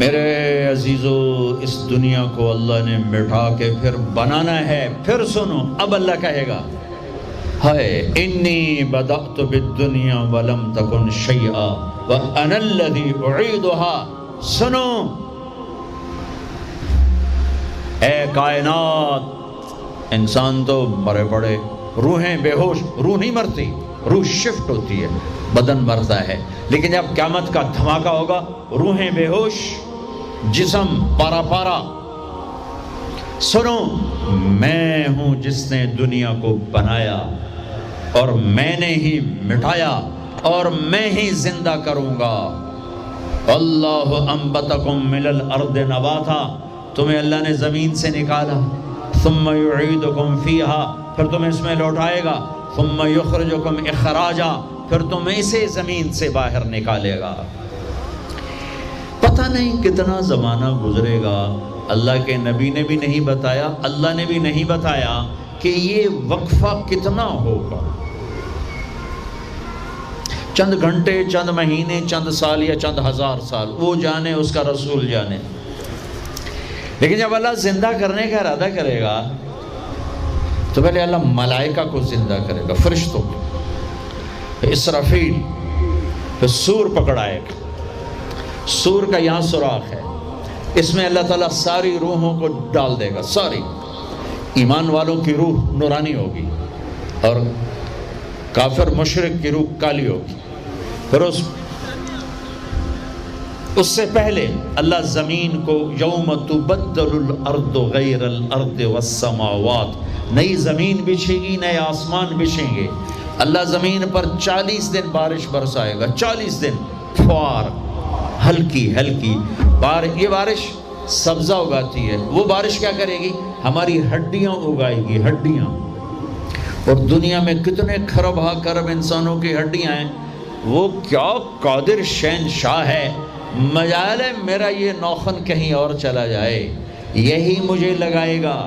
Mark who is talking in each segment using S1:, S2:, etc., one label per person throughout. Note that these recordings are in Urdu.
S1: میرے عزیزو، اس دنیا کو اللہ نے مٹا کے پھر بنانا ہے۔ پھر سنو، اب اللہ کہے گا ہائے انی بدأت بالدنیا ولم تکن شیئا وانا الذی اعیدها۔ سنو اے کائنات، انسان تو مرے پڑے، روحیں بے ہوش، روح نہیں مرتی، روح شفٹ ہوتی ہے، بدن مرتا ہے، لیکن جب قیامت کا دھماکہ ہوگا روحیں بے ہوش، جسم پارا پارا۔ سنو، میں ہوں جس نے دنیا کو بنایا اور میں نے ہی مٹایا اور میں ہی زندہ کروں گا۔ اللہ انبتکم من الارض نباتا، تمہیں اللہ نے زمین سے نکالا، ثم یعیدکم فیہا، پھر تمہیں اس میں لوٹائے گا، ثم یخرجکم اخراجا، پھر تمہیں اسے زمین سے باہر نکالے گا۔ پتہ نہیں کتنا زمانہ گزرے گا، اللہ کے نبی نے بھی نہیں بتایا، اللہ نے بھی نہیں بتایا کہ یہ وقفہ کتنا ہوگا۔ چند گھنٹے، چند مہینے، چند سال یا چند ہزار سال، وہ جانے، اس کا رسول جانے۔ لیکن جب اللہ زندہ کرنے کا ارادہ کرے گا تو پہلے اللہ ملائکہ کو زندہ کرے گا، فرشتوں کو، اسرافیل، پھر سور پکڑائے گا۔ سور کا یہاں سوراخ ہے، اس میں اللہ تعالیٰ ساری روحوں کو ڈال دے گا، ساری۔ ایمان والوں کی روح نورانی ہوگی اور کافر مشرک کی روح کالی ہوگی۔ پھر اس سے پہلے اللہ زمین کو یوم تبدل الارض غیر الارض والسماوات، نئی زمین بچھے گی، نئے آسمان بچھیں گے۔ اللہ زمین پر 40 دن بارش برسائے گا، 40 دن فوار، ہلکی ہلکی یہ بارش سبزہ اگاتی ہے، وہ بارش کیا کرے گی؟ ہماری ہڈیاں اگائے گی، ہڈیاں۔ اور دنیا میں کتنے کھرب ہا کرب انسانوں کی ہڈیاں ہیں، وہ کیا قادر شہنشاہ ہے، مجال ہے میرا یہ نوخن کہیں اور چلا جائے، یہی مجھے لگائے گا،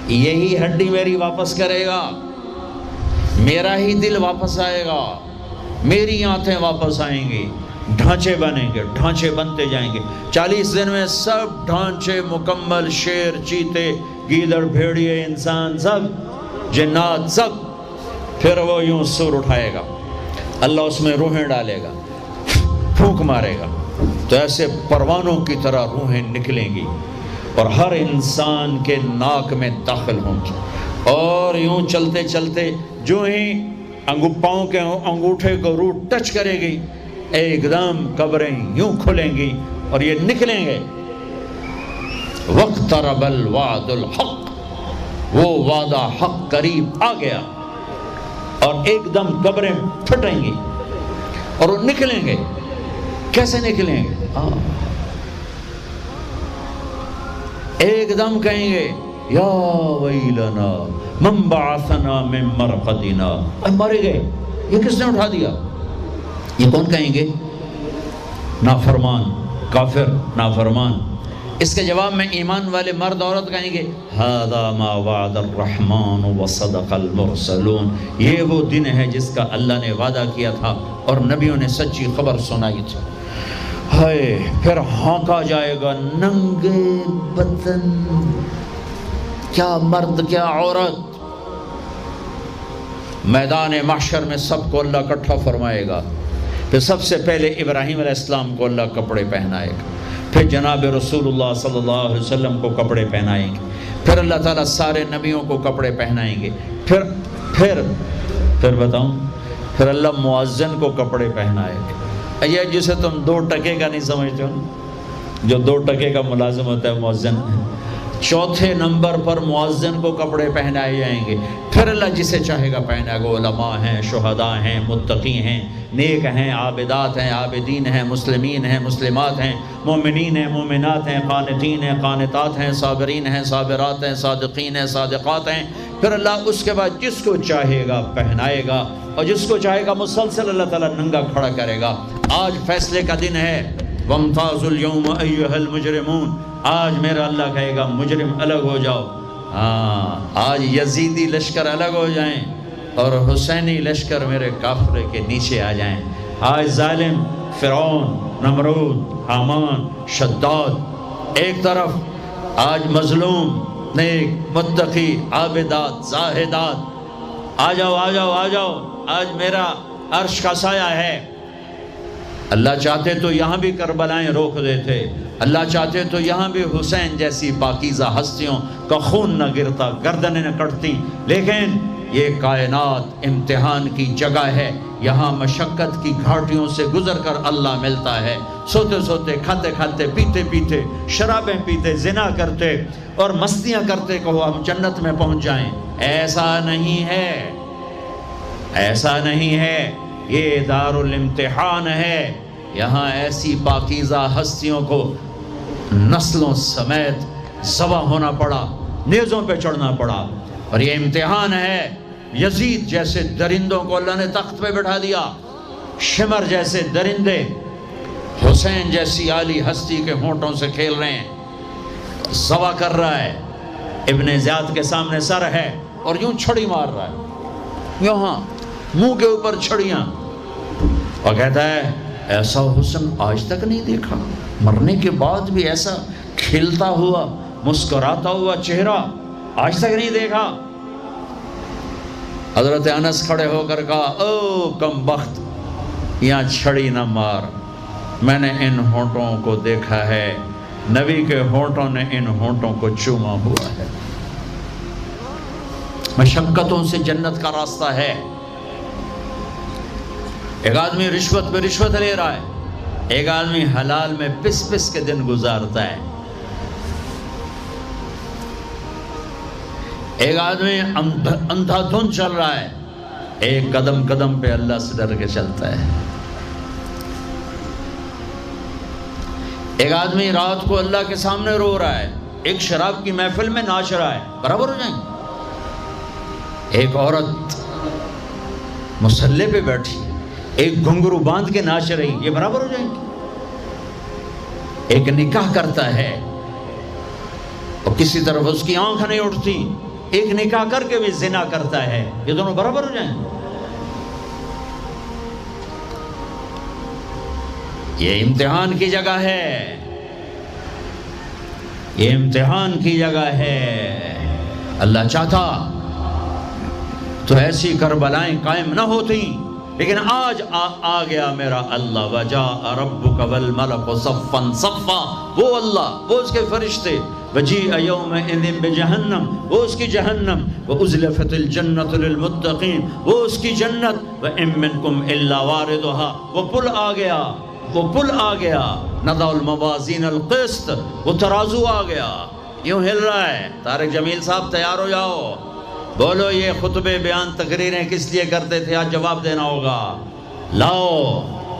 S1: یہی ہڈی میری واپس کرے گا، میرا ہی دل واپس آئے گا، میری آنتیں واپس آئیں گی، ڈھانچے بنیں گے، ڈھانچے بنتے جائیں گے۔ 40 دن میں سب ڈھانچے مکمل، شیر، چیتے، گیدڑ، بھیڑیے، انسان، سب جنات، سب۔ پھر وہ یوں سور اٹھائے گا، اللہ اس میں روحیں ڈالے گا، پھونک مارے گا، تو ایسے پروانوں کی طرح روحیں نکلیں گی اور ہر انسان کے ناک میں داخل ہوں گی، اور یوں چلتے چلتے جو ہی پاؤں کے انگوٹھے کو روح ٹچ کرے گی، ایک دم قبریں یوں کھلیں گی اور یہ نکلیں گے۔ وَاقْتَرَبَ الْوَعْدُ الْحَقِّ، وہ وعدہ حق قریب آ گیا، اور ایک دم قبریں پھٹیں گی اور وہ نکلیں گے۔ کیسے نکلیں گے؟ ایک دم کہیں گے یا ویلنا من بعثنا من مرقدنا، مرے گئے، یہ کس نے اٹھا دیا؟ یہ کون کہیں گے؟ نافرمان، کافر، نافرمان۔ اس کے جواب میں ایمان والے مرد عورت کہیں گے ھذا ما وعد الرحمن وصدق المرسلون، یہ وہ دن ہے جس کا اللہ نے وعدہ کیا تھا اور نبیوں نے سچی خبر سنائی تھی۔ ہائے، پھر ہانکا جائے گا، ننگے بدن، کیا مرد کیا عورت، میدان محشر میں سب کو اللہ اکٹھا فرمائے گا۔ پھر سب سے پہلے ابراہیم علیہ السلام کو اللہ کپڑے پہنائے گا، پھر جناب رسول اللہ صلی اللہ علیہ وسلم کو کپڑے پہنائیں گے، پھر اللہ تعالیٰ سارے نبیوں کو کپڑے پہنائیں گے، پھر بتاؤں، پھر اللہ مؤذن کو کپڑے پہنائے گا۔ یہ جسے تم 2 ٹکے کا نہیں سمجھتے ہو، جو 2 ٹکے کا ملازم ہوتا ہے مؤذن، 4تھے نمبر پر مؤذن کو کپڑے پہنائے جائیں گے۔ پھر اللہ جسے چاہے گا پہنائے گا، علماء ہیں، شہداء ہیں، متقی ہیں، نیک ہیں، عابدات ہیں، عابدین ہیں، مسلمین ہیں، مسلمات ہیں، مومنین ہیں، مومنات ہیں، قانتین ہیں، قانتات ہیں، صابرین ہیں، صابرات ہیں، صادقین ہیں، صادقات ہیں۔ پھر اللہ اس کے بعد جس کو چاہے گا پہنائے گا، اور جس کو چاہے گا مسلسل اللہ تعالیٰ ننگا کھڑا کرے گا۔ آج فیصلے کا دن ہے، وَامْتَازُوا الْيَوْمَ أَيُّهَا الْمُجْرِمُونَ، آج میرا اللہ کہے گا مجرم الگ ہو جاؤ۔ آج یزیدی لشکر الگ ہو جائیں اور حسینی لشکر میرے کافرے کے نیچے آ جائیں۔ آج ظالم فرعون، نمرود، حامان، شداد، ایک طرف آج مظلوم، نیک، متقی، عابدات، زاہدات، آ جاؤ آ جاؤ آ جاؤ، آج میرا عرش کا سایہ ہے۔ اللہ چاہتے تو یہاں بھی کربلائیں روک دیتے، اللہ چاہتے تو یہاں بھی حسین جیسی پاکیزہ ہستیوں کا خون نہ گرتا، گردنیں نہ کٹتی، لیکن یہ کائنات امتحان کی جگہ ہے، یہاں مشقت کی گھاٹیوں سے گزر کر اللہ ملتا ہے۔ سوتے سوتے، کھاتے کھاتے، پیتے پیتے، شرابیں پیتے، زنا کرتے اور مستیاں کرتے کہو ہم جنت میں پہنچ جائیں، ایسا نہیں ہے، ایسا نہیں ہے، یہ دار الامتحان ہے۔ یہاں ایسی پاکیزہ ہستیوں کو نسلوں سمیت ذبح ہونا پڑا، نیزوں پہ چڑھنا پڑا، اور یہ امتحان ہے۔ یزید جیسے درندوں کو اللہ نے تخت پہ بٹھا دیا، شمر جیسے درندے حسین جیسی عالی ہستی کے ہونٹوں سے کھیل رہے ہیں، ذبح کر رہا ہے، ابن زیاد کے سامنے سر ہے اور یوں چھڑی مار رہا ہے، یہاں منہ کے اوپر چھڑیاں، اور کہتا ہے ایسا حسن آج تک نہیں دیکھا، مرنے کے بعد بھی ایسا کھلتا ہوا مسکراتا ہوا چہرہ آج تک نہیں دیکھا۔ حضرت انس کھڑے ہو کر کہا او کم بخت، یہاں چھڑی نہ مار، میں نے ان ہونٹوں کو دیکھا ہے، نبی کے ہونٹوں نے ان ہونٹوں کو چوما ہوا ہے۔ مشقتوں سے جنت کا راستہ ہے۔ ایک آدمی رشوت پہ رشوت لے رہا ہے، ایک آدمی حلال میں پس پس کے دن گزارتا ہے، ایک آدمی اندھا دھند چل رہا ہے، ایک قدم قدم پہ اللہ سے ڈر کے چلتا ہے، ایک آدمی رات کو اللہ کے سامنے رو رہا ہے، ایک شراب کی محفل میں ناچ رہا ہے، برابر ہو جائیں گے؟ ایک عورت مصلی پہ بیٹھی، ایک گھنگرو باندھ کے ناچ رہی، یہ برابر ہو جائیں گے؟ ایک نکاح کرتا ہے اور کسی طرف اس کی آنکھ نہیں اٹھتی، ایک نکاح کر کے بھی زنا کرتا ہے، یہ دونوں برابر ہو جائیں گے؟ یہ امتحان کی جگہ ہے، یہ امتحان کی جگہ ہے۔ اللہ چاہتا تو ایسی کربلائیں قائم نہ ہوتی، لیکن آج آ گیا میرا اللہ، وجاء ربک والملک صفا صفا، وہ اللہ، وہ اس کے فرشتے، وجیء یومئذ بجہنم، وہ اس کی جہنم، وازلفت الجنۃ للمتقین، وہ اس کی جنت، وان منکم الا واردها، وہ پل آ گیا، وہ پل آ گیا، نضع الموازین القسط، وہ ترازو آ گیا، یوں ہل رہا ہے۔ طارق جمیل صاحب تیار ہو جاؤ، بولو یہ خطبے بیان تقریریں کس لیے کرتے تھے، آج جواب دینا ہوگا، لاؤ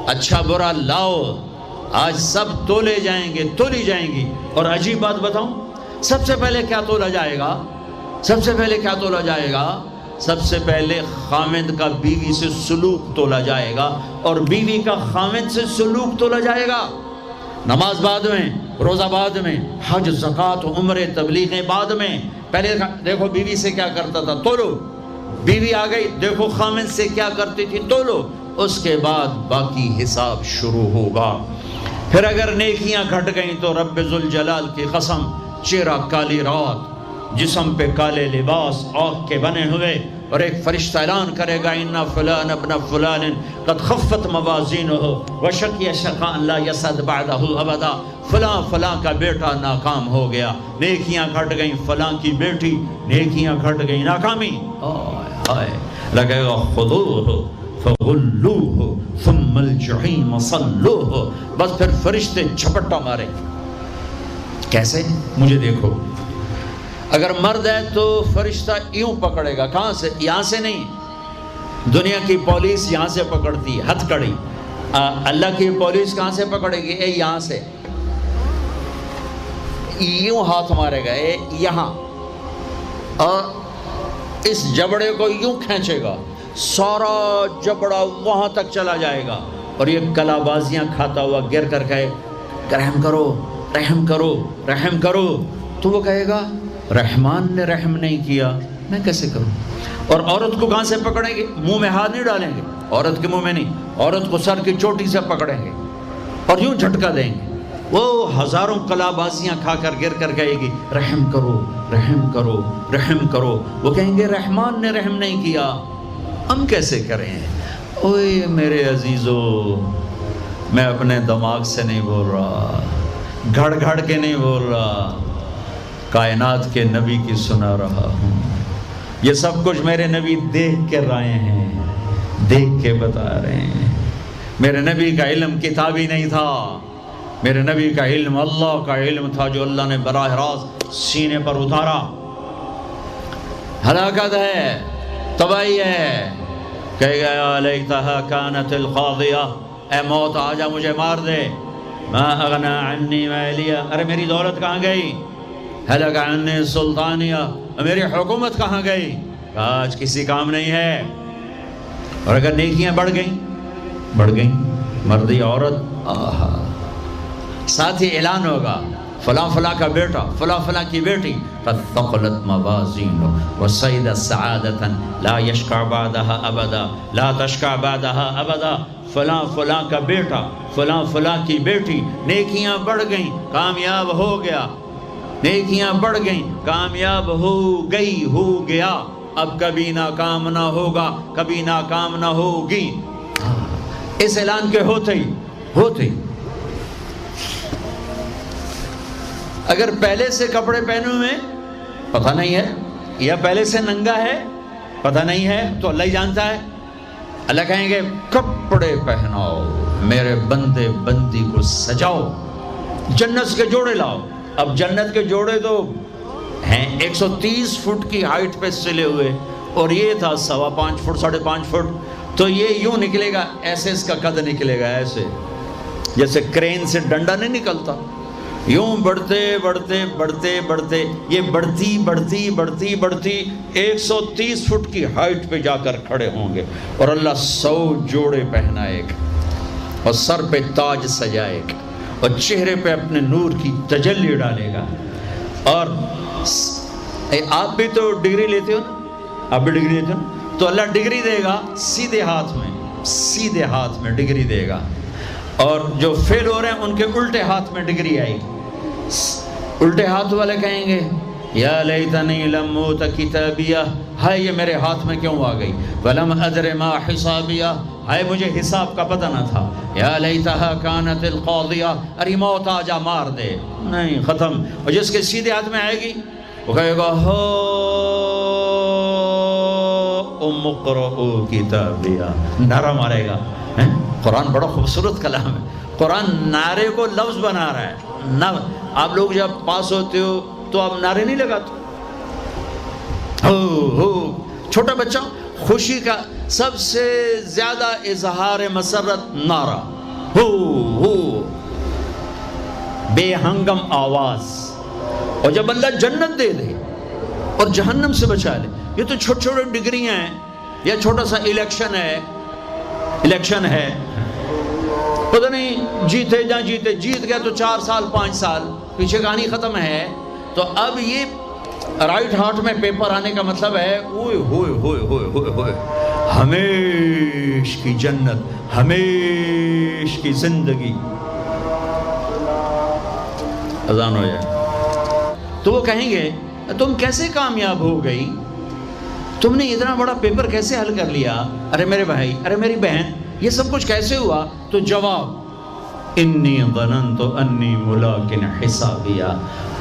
S1: اچھا برا لاؤ، آج سب تولے جائیں گے، تولی جائیں گی۔ اور عجیب بات بتاؤں، سب سے پہلے کیا تولا جائے گا؟ سب سے پہلے کیا تولا جائے گا؟ سب سے پہلے خامد کا بیوی سے سلوک تولا جائے گا، اور بیوی کا خامد سے سلوک تولا جائے گا۔ نماز بعد میں، روزہ بعد میں، حج، زکوٰۃ، عمرے، تبلیغیں بعد میں۔ پہلے دیکھو بیوی سے کیا کرتا تھا، تولو، بیوی آ گئی، دیکھو خامد سے کیا کرتی تھی، تولو، اس کے بعد باقی حساب شروع ہوگا۔ پھر اگر نیکیاں گھٹ گئیں تو رب ذوالجلال کی قسم، چہرہ کالی رات، جسم پہ کالے لباس آگ کے بنے ہوئے، اور ایک فرشتہ اعلان کرے گا ان فلان ابن فلان قد خفت موازینہ وشقی شقاء لا یسعد بعدہ ابدا، فلاں فلاں کا بیٹا ناکام ہو گیا، نیکیاں گھٹ گئیں، فلاں کی بیٹی نیکیاں گھٹ گئیں، ناکامی۔ ہائے لگے گا خذوہ فغلوہ ثم الجحیم صلوہ، بس پھر فرشتے جھپٹا مارے۔ کیسے؟ مجھے دیکھو، اگر مرد ہے تو فرشتہ یوں پکڑے گا، کہاں سے؟ یہاں سے نہیں، دنیا کی پولیس یہاں سے پکڑتی ہے، ہتھ کڑی، اللہ کی پولیس کہاں سے پکڑے گی؟ اے یہاں سے، یوں ہاتھ مارے گا، اے یہاں، اور اس جبڑے کو یوں کھینچے گا، سارا جبڑا وہاں تک چلا جائے گا، اور یہ کلا بازیاں کھاتا ہوا گر کر کہے رحم کرو رحم کرو رحم کرو، تو وہ کہے گا رحمان نے رحم نہیں کیا، میں کیسے کروں؟ اور عورت کو کہاں سے پکڑیں گے؟ منہ میں ہاتھ نہیں ڈالیں گے، عورت کے منہ میں نہیں، عورت کو سر کی چوٹی سے پکڑیں گے، اور یوں جھٹکا دیں گے، وہ ہزاروں کلابازیاں کھا کر گر کر کہے گی رحم کرو رحم کرو رحم کرو، وہ کہیں گے رحمان نے رحم نہیں کیا، ہم کیسے کریں؟ اوے میرے عزیزو، میں اپنے دماغ سے نہیں بول رہا، گھڑ گھڑ کے نہیں بول رہا، کائنات کے نبی کی سنا رہا ہوں۔ یہ سب کچھ میرے نبی دیکھ کے رائے ہیں، دیکھ کے بتا رہے ہیں۔ میرے نبی کا علم کتابی نہیں تھا، میرے نبی کا علم اللہ کا علم تھا، جو اللہ نے براہ راست سینے پر اتارا۔ ہلاکت ہے، تباہی ہے، کہے گا یا لیتہا کانت القاضیہ، اے موت آجا مجھے مار دے، ما اغنا عنی مالیہ، ارے میری دولت کہاں گئی؟ ہلک عنی سلطانیہ، میری حکومت کہاں گئی؟ آج کسی کام نہیں ہے۔ اور اگر نیکیاں بڑھ گئیں، مردی عورت، آہا، ساتھ ہی اعلان ہوگا فلاں فلاں کا بیٹا، فلاں فلاں کی بیٹی، قد ثقلت موازینہ وصعد سعادۃ لا یشقى بعدها ابدا، لا تشقى بعدها ابدا، فلاں فلاں کا بیٹا، فلاں فلاں کی بیٹی، نیکیاں بڑھ گئیں، کامیاب ہو گیا، نیکیاں بڑھ گئیں، کامیاب ہو گیا، اب کبھی ناکام نہ ہوگا، کبھی ناکام نہ ہوگی۔ اس اعلان کے ہوتے ہی اگر پہلے سے کپڑے پہنے ہوئے پتہ نہیں ہے، یا پہلے سے ننگا ہے پتہ نہیں ہے، تو اللہ ہی جانتا ہے۔ اللہ کہیں گے کپڑے پہناؤ، میرے بندے بندی کو سجاؤ، جنت کے جوڑے لاؤ۔ اب جنت کے جوڑے تو ہیں 130 فٹ کی ہائٹ پہ سلے ہوئے، اور یہ تھا 5.25 فٹ 5.5 فٹ، تو یہ یوں نکلے گا، ایسے اس کا قد نکلے گا، ایسے جیسے کرین سے ڈنڈا نہیں نکلتا، یوں بڑھتے بڑھتے بڑھتے بڑھتے یہ بڑھتی 130 فٹ کی ہائٹ پہ جا کر کھڑے ہوں گے، اور اللہ 100 جوڑے پہنائے گا، اور سر پہ تاج سجائے گا، اور چہرے پہ اپنے نور کی تجلی ڈالے گا۔ اور آپ بھی تو ڈگری لیتے ہو نا، آپ بھی ڈگری لیتے ہو نا، تو اللہ ڈگری دے گا سیدھے ہاتھ میں ڈگری دے گا، اور جو فیل ہو رہے ہیں ان کے الٹے ہاتھ میں ڈگری آئے گی۔ الٹے ہاتھ والے کہیں گے یا لیتنی لم اوت کتابیہ، ہائے یہ میرے ہاتھ میں کیوں آ گئی، ولم ادر ما حسابیہ، ہائے مجھے حساب کا پتہ نہ تھا، یا لیتہا کانت القاضیہ، ارے موت آجا مار دے، نہیں ختم۔ اور جس کے سیدھے ہاتھ میں آئے گی وہ کہے گا ہو ام اقرؤ کتابیہ، نعرہ مارے گا۔ قرآن بڑا خوبصورت کلام ہے، قرآن نعرے کو لفظ بنا رہا ہے۔ آپ لوگ جب پاس ہوتے ہو تو آپ نعرے نہیں لگاتے، چھوٹا بچہ خوشی کا سب سے زیادہ اظہار مسرت نعرہ، ہو بے ہنگم آواز۔ اور جب اللہ جنت دے دے اور جہنم سے بچا لے، یہ تو چھوٹے چھوٹے ڈگریاں ہیں، یا چھوٹا سا الیکشن ہے، پتہ نہیں جیتے جا جیتے، جیت گیا تو 4 سال 5 سال، پیچھے کہانی ختم ہے۔ تو اب یہ رائٹ ہارٹ میں پیپر آنے کا مطلب ہے اوئے ہوئے ہوئے ہوئے ہوئے ہوئے ہمیش کی جنت، ہمیش کی زندگی۔ اذان ہو جائے تو وہ کہیں گے تم کیسے کامیاب ہو گئی، تم نے اتنا بڑا پیپر کیسے حل کر لیا، ارے میرے بھائی، ارے میری بہن، یہ سب کچھ کیسے ہوا؟ تو جواب انی ظننت انی ملاق حسابیہ،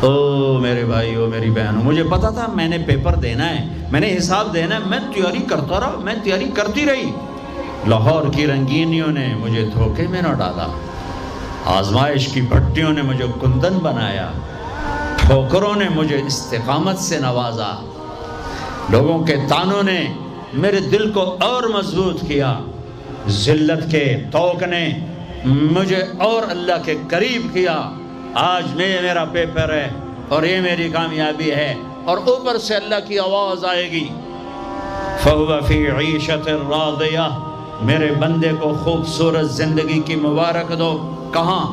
S1: او میرے بھائی، او میری بہن، مجھے پتا تھا میں نے پیپر دینا ہے، میں نے حساب دینا ہے، میں تیاری کرتا رہا، میں تیاری کرتی رہی۔ لاہور کی رنگینیوں نے مجھے دھوکے میں نہ ڈالا، آزمائش کی بھٹیوں نے مجھے کندن بنایا، ٹھوکروں نے مجھے استقامت سے نوازا، لوگوں کے تانوں نے میرے دل کو اور مضبوط کیا، ذلت کے توق نے مجھے اور اللہ کے قریب کیا۔ آج میرا پیپر ہے اور یہ میری کامیابی ہے، اور اوپر سے اللہ کی آواز آئے گی فَهُوَ فِي عِيشَةٍ رَاضِيَةٍ، میرے بندے کو خوبصورت زندگی کی مبارک دو۔ کہاں؟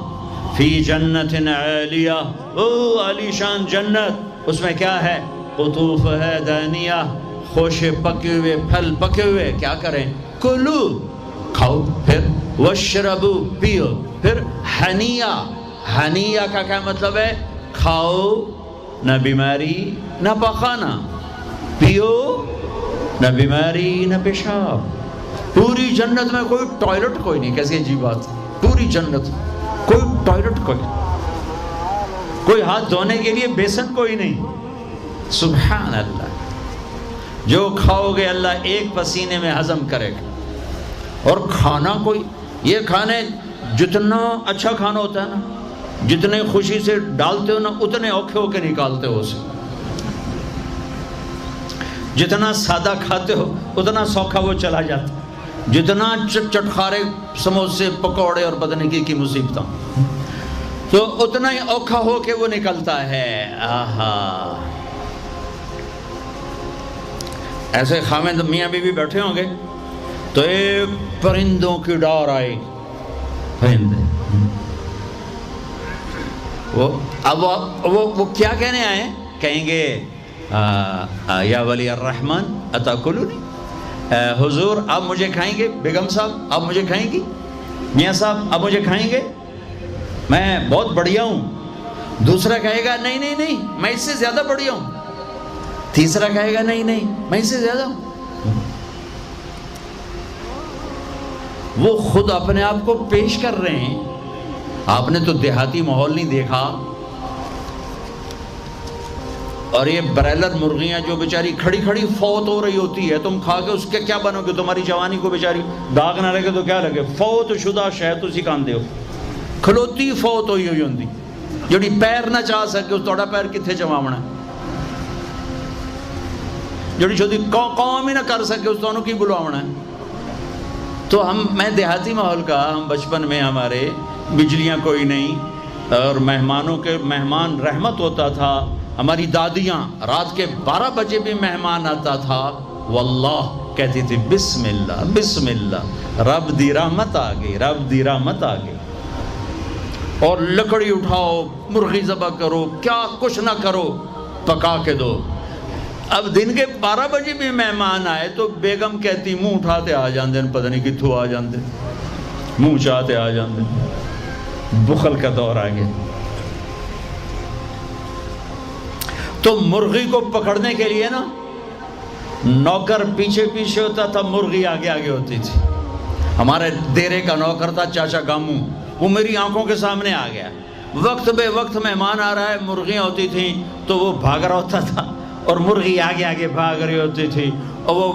S1: فی جنت عالیہ، او عالی شان جنت، اس میں کیا ہے؟ قطوف ہے دانیہ، خوشے پکے ہوئے، پھل پکے ہوئے، کیا کریں؟ کلو، کھاؤ، پھر وشربو، پیو، پھر ہنیا، ہنیا کا کیا مطلب ہے؟ کھاؤ نہ بیماری نہ پخانا، پیو نہ بیماری نہ پیشاب۔ پوری جنت میں کوئی ٹوائلٹ کوئی نہیں، کیسی عجیب بات، پوری جنت کوئی ٹوائلٹ کوئی نہیں، کوئی ہاتھ دھونے کے لیے بیسن کوئی نہیں۔ سبحان اللہ، جو کھاؤ گے اللہ ایک پسینے میں ہضم کرے گا۔ اور کھانا کوئی، یہ کھانے جتنا اچھا کھانا ہوتا ہے نا، جتنے خوشی سے ڈالتے ہو نا اتنے اوکھے ہو کے نکالتے ہو اسے، جتنا سادہ کھاتے ہو اتنا سوکھا وہ چلا جاتا، جتنا چٹخارے سموسے پکوڑے اور پتہ نہیں کی مصیبتاں تو اتنا ہی اوکھا ہو کے وہ نکلتا ہے۔ آہا، ایسے خامد میاں بیوی بیٹھے ہوں گے تو ایک پرندوں کی ڈار آئے، پرندے وہ کیا کہنے آئے؟ کہیں گے یا ولی الرحمن اتاکلونی، حضور آپ مجھے کھائیں گے؟ بیگم صاحب آپ مجھے کھائیں گی؟ میاں صاحب آپ مجھے کھائیں گے؟ میں بہت بڑھیا ہوں۔ دوسرا کہے گا نہیں نہیں نہیں میں اس سے زیادہ بڑھیا ہوں۔ تیسرا کہے گا نہیں نہیں میں اس سے زیادہ ہوں۔ وہ خود اپنے آپ کو پیش کر رہے ہیں۔ آپ نے تو دیہاتی ماحول نہیں دیکھا، اور یہ برائلر مرغیاں جو بیچاری کھڑی کھڑی فوت ہو رہی ہوتی ہے، تم کھا کے اس کے کیا بنو گے؟ تمہاری جوانی کو بیچاری داغ نہ لگے تو کیا لگے؟ فوت شدہ شہد تسی کھاندے ہو، کھلوتی فوت ہوئی ہوئی ہوندی، جڑی پیر نہ چاہ سکے اس توڑا پیر کتھے چماونا، جڑی شدی قوم ہی نہ کر سکے اس تو کی بلواونا ہے۔ تو میں دیہاتی ماحول کا، ہم بچپن میں ہمارے بجلیاں کوئی نہیں، اور مہمانوں کے مہمان رحمت ہوتا تھا۔ ہماری دادیاں رات کے 12 بجے بھی مہمان آتا تھا، واللہ کہتی تھی بسم اللہ بسم اللہ، رب دی رحمت آ گئی، رب دی رحمت آ گئی۔ اور لکڑی اٹھاؤ، مرغی ذبح کرو، کیا کچھ نہ کرو، پکا کے دو۔ اب دن کے 12 بجے بھی مہمان آئے تو بیگم کہتی منہ اٹھاتے آ جاندے، پتہ نہیں کتھوں آ جاندے، منہ چاہتے آ جاندے۔ بخل کا دور آ گیا۔ تو مرغی کو پکڑنے کے لیے نا نوکر پیچھے پیچھے ہوتا تھا، مرغی آگے آگے ہوتی تھی۔ ہمارے دیرے کا نوکر تھا چاچا گامو، وہ میری آنکھوں کے سامنے آ گیا۔ وقت بے وقت مہمان آ رہا ہے، مرغیاں ہوتی تھیں تو وہ بھاگ رہا ہوتا تھا، اور مرغی آگے آگے بھاگ رہی ہوتی تھی، اور وہ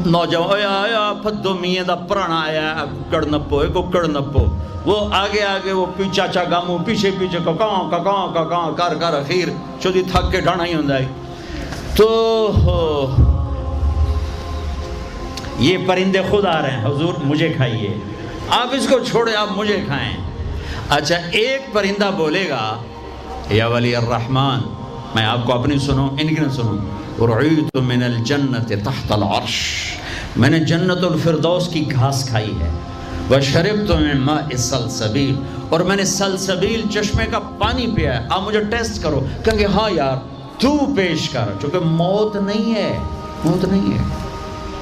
S1: نوجوان آیا پھدو میاں دا پرانا آیا کڑ نپو ایک کڑ نپو، وہ آگے آگے وہ چاچا گامو پیچھے پیچھے ککاں کر کر اخیر چودی تھک کے ڈھانا ہی ہوں ہے۔ تو یہ پرندے خود آ رہے ہیں، حضور مجھے کھائیے، آپ اس کو چھوڑے آپ مجھے کھائیں۔ اچھا ایک پرندہ بولے گا یا ولی الرحمن، میں آپ کو اپنی سنوں ان کی نہ سنوں، رعیت من الجنت تحت العرش، میں نے جنت الفردوس کی گھاس کھائی ہے، وشربت من ماء السلسبیل، اور میں نے سلسبیل چشمے کا پانی پیا ہے، آپ مجھے ٹیسٹ کرو۔ کہیں گے ہاں یار تو پیش کر، چونکہ موت نہیں ہے، موت نہیں ہے،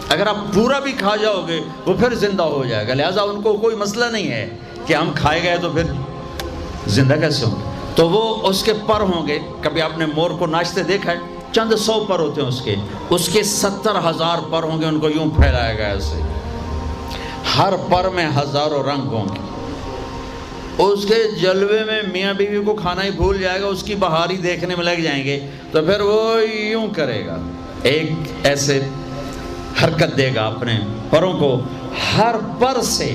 S1: اگر آپ پورا بھی کھا جاؤ گے وہ پھر زندہ ہو جائے گا، لہٰذا ان کو کوئی مسئلہ نہیں ہے کہ ہم کھائے گئے تو پھر زندہ کیسے ہوں گے۔ تو وہ اس کے پر ہوں گے، کبھی آپ نے مور کو ناچتے دیکھا ہے؟ چند 100 پر ہوتے ہیں اس کے 70,000 پر ہوں گے، ان کو یوں پھیلایا گیا ایسے، ہر پر میں ہزاروں رنگ ہوں گے۔ اس کے جلوے میں میاں بیوی کو کھانا ہی بھول جائے گا، اس کی بہاری دیکھنے میں لگ جائیں گے، تو پھر وہ یوں کرے گا، ایک ایسے حرکت دے گا اپنے پروں کو، ہر پر سے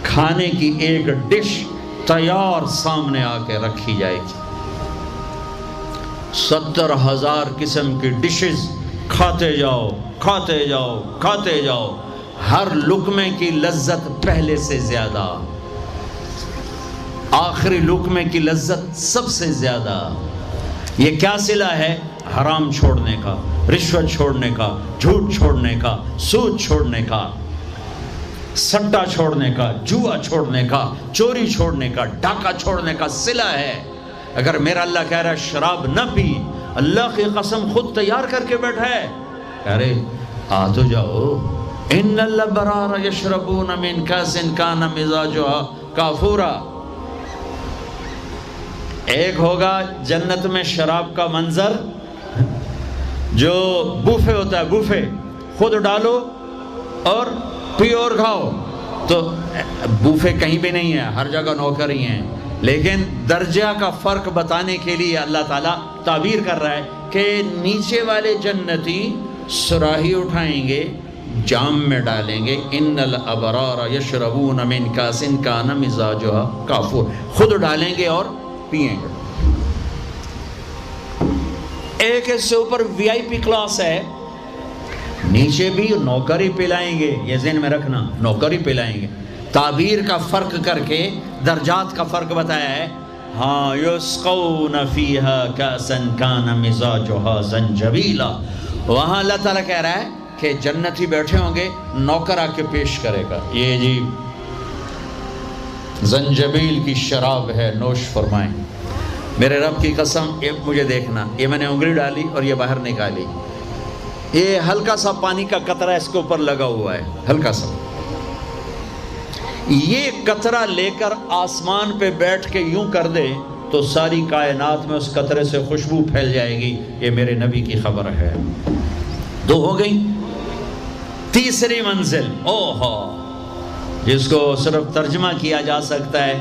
S1: کھانے کی ایک ڈش تیار سامنے آ کے رکھی جائے گی۔ 70,000 قسم کی ڈشز، کھاتے جاؤ کھاتے جاؤ کھاتے جاؤ، ہر لقمے کی لذت پہلے سے زیادہ، آخری لقمے کی لذت سب سے زیادہ۔ یہ کیا صلہ ہے؟ حرام چھوڑنے کا، رشوت چھوڑنے کا، جھوٹ چھوڑنے کا، سود چھوڑنے کا، سٹا چھوڑنے کا، جوا چھوڑنے کا، چوری چھوڑنے کا، ڈاکہ چھوڑنے کا صلہ ہے۔ اگر میرا اللہ کہہ رہا ہے شراب نہ پی، اللہ کی قسم خود تیار کر کے بیٹھا ہے، کہہ رہے آ تو جاؤ، ان الابرار یشربون من کاس کان مزاجها کافورا. ایک ہوگا جنت میں شراب کا منظر جو بوفے ہوتا ہے, بوفے خود ڈالو اور پیو اور کھاؤ. تو بوفے کہیں بھی نہیں ہے, ہر جگہ نوکر ہی ہیں, لیکن درجہ کا فرق بتانے کے لیے اللہ تعالیٰ تعبیر کر رہا ہے کہ نیچے والے جنتی سراہی اٹھائیں گے, جام میں ڈالیں گے, ان الابرار یشربون من کاس کان مزاجها کافور, خود ڈالیں گے اور پئیں گے. ایک اس سے اوپر وی آئی پی کلاس ہے, نیچے بھی نوکر ہی پلائیں گے, یہ ذہن میں رکھنا, نوکر ہی پلائیں گے. تعبیر کا فرق کر کے درجات کا فرق بتایا ہے. ہاں یسقون فیہا کاسا کان مزاجها زنجبیلا, وہاں اللہ تعالیٰ کہہ رہا ہے کہ جنتی بیٹھے ہوں گے, نوکر آ کے پیش کرے گا, یہ جی زنجبیل کی شراب ہے, نوش فرمائیں. میرے رب کی قسم, یہ مجھے دیکھنا, یہ میں نے انگلی ڈالی اور یہ باہر نکالی, یہ ہلکا سا پانی کا قطرہ اس کے اوپر لگا ہوا ہے, ہلکا سا. یہ قطرہ لے کر آسمان پہ بیٹھ کے یوں کر دے تو ساری کائنات میں اس قطرے سے خوشبو پھیل جائے گی. یہ میرے نبی کی خبر ہے. 2 ہو گئی. تیسری منزل, جس کو صرف ترجمہ کیا جا سکتا ہے,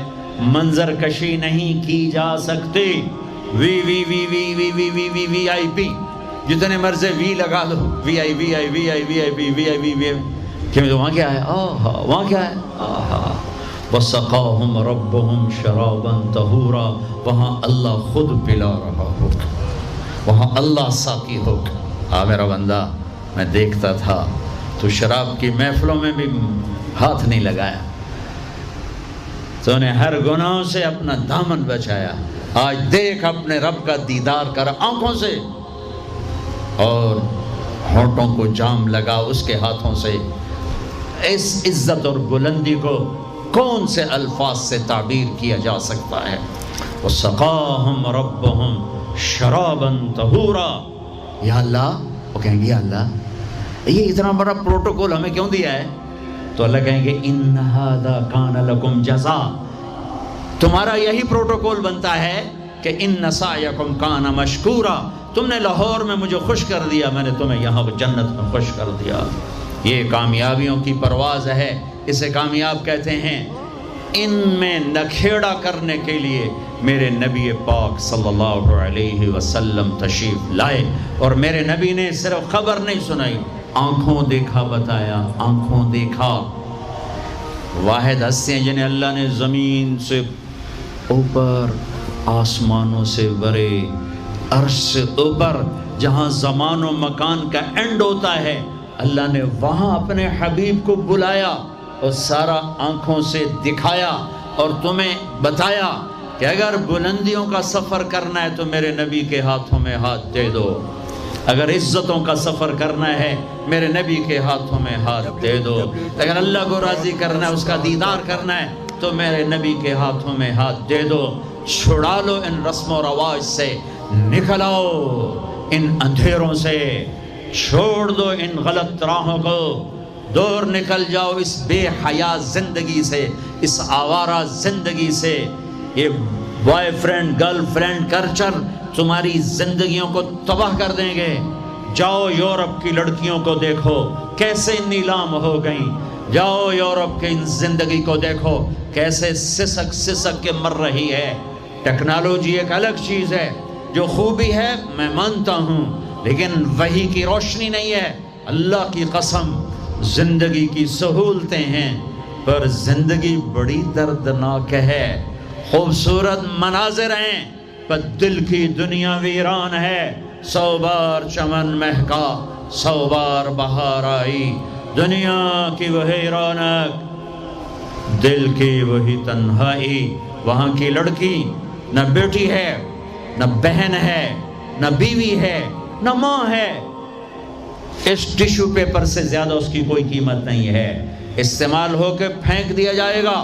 S1: منظر کشی نہیں کی جا سکتی. وی وی وی وی وی وی وی وی وی آئی پی, جتنے مرضی وی لگا دو, وی آئی وی آئی وی آئی وی آئی پی وی آئی وی وی. وہاں کیا ہے, وہاں کیا ہے, وَسَقَاهُمْ رَبُّهُمْ شَرَابًا طَهُورًا, وہاں اللہ خود پلا رہا ہوگا, وہاں اللہ ساقی ہوگا. میرا بندہ, میں دیکھتا تھا تو شراب کی محفلوں میں بھی ہاتھ نہیں لگایا, تو نے ہر گناہوں سے اپنا دامن بچایا. آج دیکھ اپنے رب کا دیدار کر آنکھوں سے, اور ہونٹوں کو جام لگا اس کے ہاتھوں سے. اس عزت اور بلندی کو کون سے الفاظ سے تعبیر کیا جا سکتا ہے؟ وَسَقَاهُمْ رَبُّهُمْ شَرَابًا طَهُورًا. یا اللہ, وہ کہیں گے یا اللہ یہ اتنا بڑا پروٹوکول ہمیں کیوں دیا ہے؟ تو اللہ کہیں گے اِنَّ هَذَا كَانَ لَكُمْ جَزَاءً, تمہارا یہی پروٹوکول بنتا ہے کہ اِنَّ سَعْيَكُمْ كَانَ مَشْكُورًا, تم نے لاہور میں مجھے خوش کر دیا, میں نے تمہیں یہاں جنت میں خوش کر دیا. یہ کامیابیوں کی پرواز ہے, اسے کامیاب کہتے ہیں. ان میں نکھیڑا کرنے کے لیے میرے نبی پاک صلی اللہ علیہ وسلم تشریف لائے, اور میرے نبی نے صرف خبر نہیں سنائی, آنکھوں دیکھا بتایا, آنکھوں دیکھا. واحد ہستیاں جنہیں اللہ نے زمین سے اوپر, آسمانوں سے برے, عرش سے اوپر, جہاں زمان و مکان کا اینڈ ہوتا ہے, اللہ نے وہاں اپنے حبیب کو بلایا اور سارا آنکھوں سے دکھایا, اور تمہیں بتایا کہ اگر بلندیوں کا سفر کرنا ہے تو میرے نبی کے ہاتھوں میں ہاتھ دے دو, اگر عزتوں کا سفر کرنا ہے میرے نبی کے ہاتھوں میں ہاتھ دے دو, اگر اللہ کو راضی کرنا ہے, اس کا دیدار کرنا ہے تو میرے نبی کے ہاتھوں میں ہاتھ دے دو. چھڑا لو ان رسم و رواج سے, نکل آؤ ان اندھیروں سے, چھوڑ دو ان غلط راہوں کو, دور نکل جاؤ اس بے حیا زندگی سے, اس آوارہ زندگی سے. یہ boy friend girl friend culture تمہاری زندگیوں کو تباہ کر دیں گے. جاؤ یورپ کی لڑکیوں کو دیکھو کیسے نیلام ہو گئیں, جاؤ یورپ کی زندگی کو دیکھو کیسے سسک سسک کے مر رہی ہے. ٹیکنالوجی ایک الگ چیز ہے, جو خوبی ہے میں مانتا ہوں, لیکن وحی کی روشنی نہیں ہے. اللہ کی قسم زندگی کی سہولتیں ہیں, پر زندگی بڑی دردناک ہے. خوبصورت مناظر ہیں پر دل کی دنیا ویران ہے. 100 بار چمن مہکا 100 بار بہار آئی, دنیا کی وہی رونق دل کی وہی تنہائی. وہاں کی لڑکی نہ بیٹی ہے, نہ بہن ہے, نہ بیوی ہے, نہ ماں ہے. اس ٹیشو پیپر سے زیادہ اس کی کوئی قیمت نہیں ہے, استعمال ہو کے پھینک دیا جائے گا.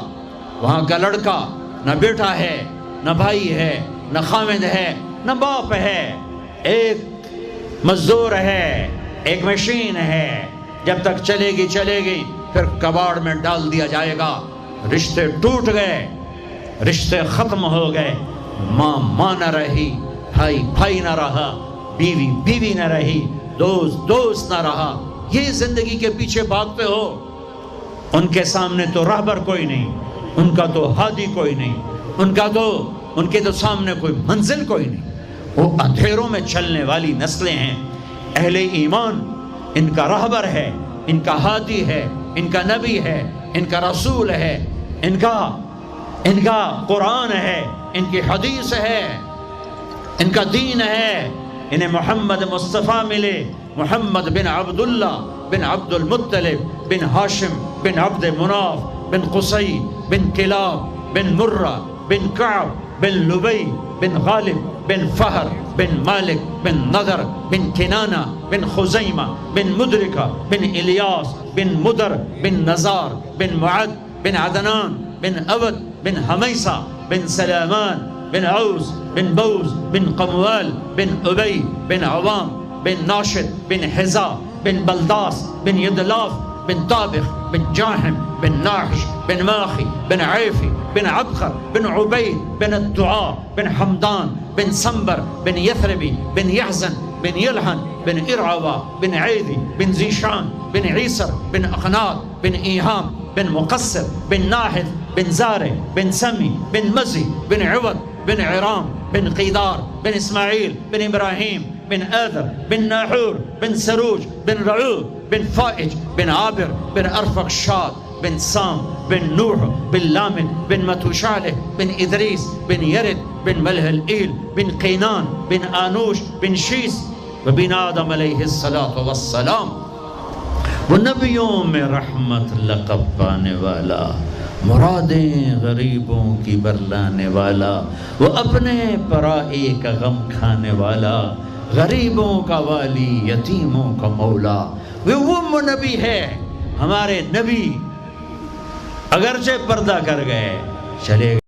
S1: وہاں کا لڑکا نہ بیٹا ہے, نہ بھائی ہے, نہ خامد ہے, نہ باپ ہے, ایک مزدور ہے, ایک مشین ہے. جب تک چلے گی پھر کباڑ میں ڈال دیا جائے گا. رشتے ٹوٹ گئے، رشتے ختم ہو گئے، ماں ماں نہ رہی، بھائی بھائی نہ رہا، بیوی بیوی نہ رہی، دوست دوست نہ رہا، یہ زندگی کے پیچھے بھاگتے ہو۔ ان کے سامنے تو راہبر کوئی نہیں، ان کا تو ہادی کوئی نہیں، ان کے تو سامنے کوئی منزل کوئی نہیں، وہ اندھیروں میں چلنے والی نسلیں ہیں۔ اہل ایمان ان کا راہبر ہے، ان کا ہادی ہے، ان کا نبی ہے، ان کا رسول ہے، ان کا قرآن ہے، ان کی حدیث ہے، ان کا دین ہے۔ انہیں محمد مصطفیٰ ملے، محمد بن عبداللہ بن عبد المطلب بن ہاشم بن عبد مناف بن قصی بن کلاب بن مرہ بن کعب بن لبی بن غالب بن فہر بن مالک بن نضر بن کنانہ بن خزیمہ بن مدرکہ بن الیاس بن مدر بن نزار بن معد بن عدنان بن عبد بن حمیسہ بن سلامان بن عوز بن بوز بن قموال بن ابی بن عوام بن ناشد بن حزا بن بلداس بن یدلاف بن طابخ بن جاحم بن ناحش بن ماخی بن عیفی بن عبخر بن عبید بن الدعاء بن حمدان بن سنبر بن یثربی بن یحزن بن یلحن بن ارعوا بن عیدی بن زیشان بن عیسر بن اخناق بن ایہام بن مقصر بن ناحد بن زارع بن سمی بن مزی بن عوض بن عرام بن قیدار بن اسماعیل بن ابراہیم بن آذر بن ناحور بن سروج بن رعوب بن فائج بن عابر بن ارفقشاد بن سام بن نوح بن لامن بن متوشالح بن ادریس بن یرد بن ملح الایل بن قینان بن آنوش بن شیس وبن آدم علیہ السلام۔ وہ نبیوں میں رحمت لقب پانے والا، مرادیں غریبوں کی برلانے والا، وہ اپنے پرائی کا غم کھانے والا، غریبوں کا والی، یتیموں کا مولا، وہ نبی ہے۔ ہمارے نبی اگرچہ پردہ کر گئے، چلے گئے۔